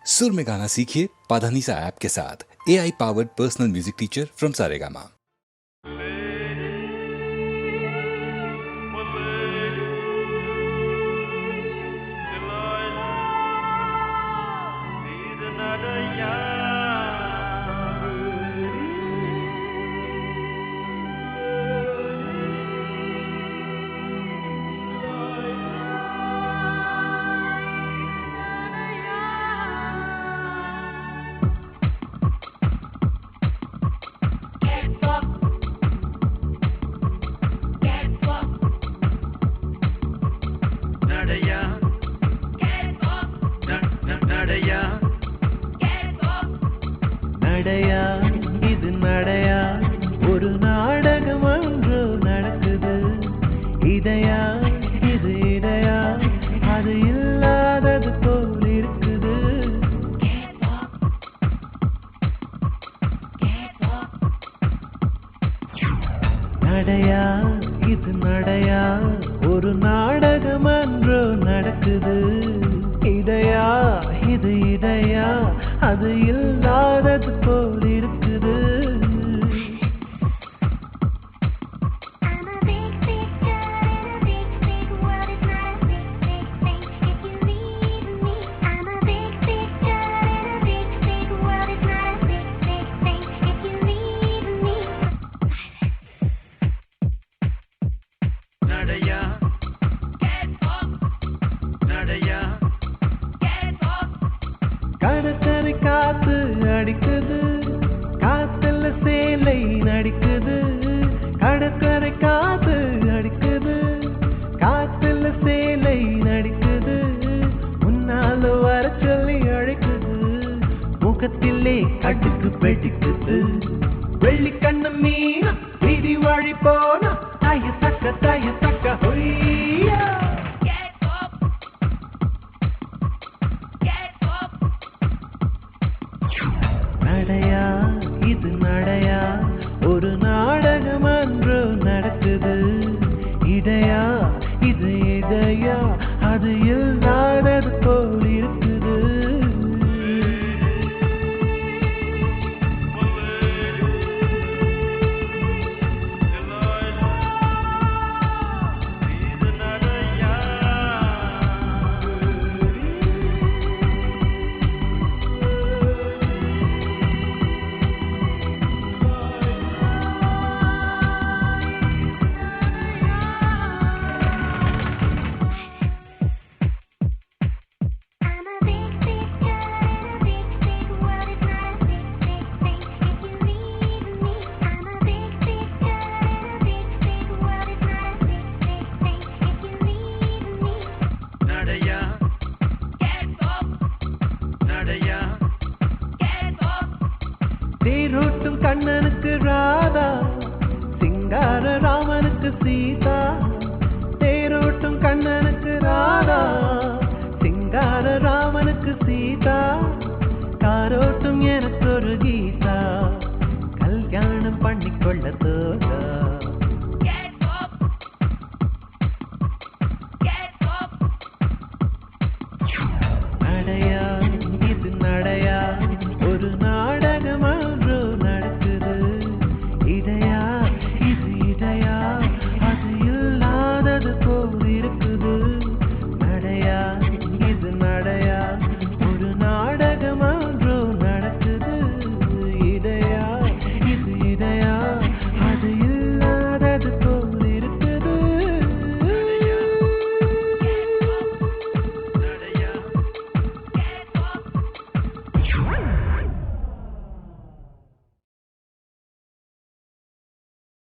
सुर में गाना सीखिए पाधानीसा ऐप के साथ AI powered personal music teacher from Saregama. நடையா இது நடையா ஒரு நாடகம் ஒன்று நடக்குது. இதையா இது இதையா அது இல்லாதது போல் இருக்குது. நடையா இது நடையா ஒரு நாடகம் ஒன்று நடக்குது. இதையா இது இதையா அது இல்லாதது போல் இருக்குது. நடையா நடையா கடற்கரை காத்து அடிக்குது, காத்துல சேலை நடிக்குது. கடற்கரை காத்து அடிக்குது, காத்துல சேலை நடிக்குது. முன்னால வர சொல்லி அழைக்குது, முகத்திலே கட்டுக்கு பெட்டிக்குது. வெள்ளி கண்ணு மீன வீதி வழி போன தய தக்க ஹொய்யா. நடையா இது நடையா ஒரு நாடகம் ஒன்று நடக்குது. இதையா இது இதையா அது இல்லாதது போல் இருக்குது. தேரோட்டும் கண்ணனுக்கு ராதா, சிங்கார ராமனுக்கு சீதா. தேரோட்டும் கண்ணனுக்கு ராதா, சிங்கார ராமனுக்கு சீதா. காரோட்டும் எனக்கு ஒரு கீதா, கல்யாணம் பண்ணிக்கொள்ள தோதா. நடையா இது நடையா ஒரு நாடகம் ஒன்று நடக்குது. இதையா இது இதையா அது இல்லாதது போல் இருக்குது. நடையா இது நடையா ஒரு நாடகம் ஒன்று நடக்குது. இதையா இது இதையா அது இல்லாதது போல் இருக்குது. நடையா